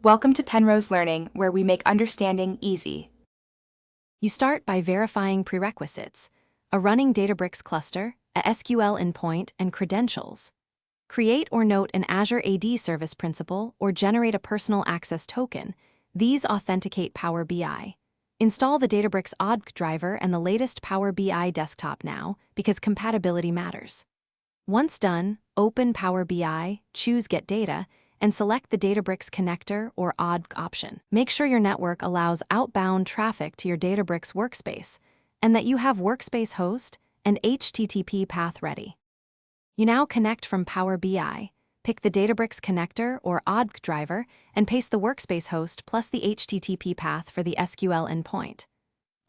Welcome to Penrose Learning, where we make understanding easy. You start by verifying prerequisites: a running Databricks cluster, a SQL endpoint, and credentials. Create or note an Azure AD service principal or generate a personal access token. These authenticate Power BI. Install the Databricks ODK driver and the latest Power BI desktop now, because compatibility matters. Once done, open Power BI, choose Get Data, and select the Databricks connector or ODK option. Make sure your network allows outbound traffic to your Databricks workspace, and that you have workspace host and HTTP path ready. You now connect from Power BI, pick the Databricks connector or ODK driver, and paste the workspace host plus the HTTP path for the SQL endpoint.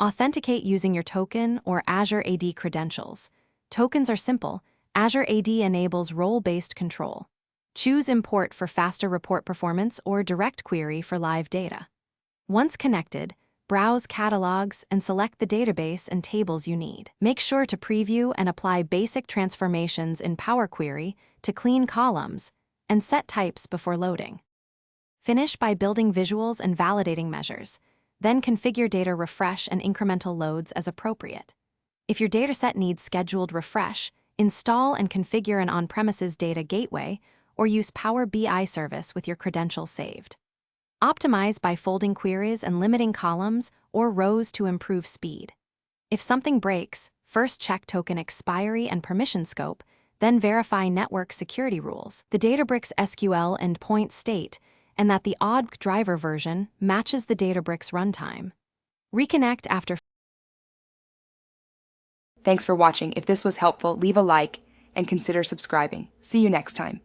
Authenticate using your token or Azure AD credentials. Tokens are simple. Azure AD enables role-based control. Choose Import for faster report performance or Direct Query for live data. Once connected, browse catalogs and select the database and tables you need. Make sure to preview and apply basic transformations in Power Query to clean columns and set types before loading. Finish by building visuals and validating measures. Then configure data refresh and incremental loads as appropriate. If your dataset needs scheduled refresh, install and configure an on-premises data gateway or use Power BI service with your credentials saved. Optimize by folding queries and limiting columns or rows to improve speed. If something breaks, first check token expiry and permission scope, then verify network security rules, the Databricks SQL endpoint state, and that the ODK driver version matches the Databricks runtime. Reconnect after. Thanks for watching. If this was helpful, leave a like and consider subscribing. See you next time.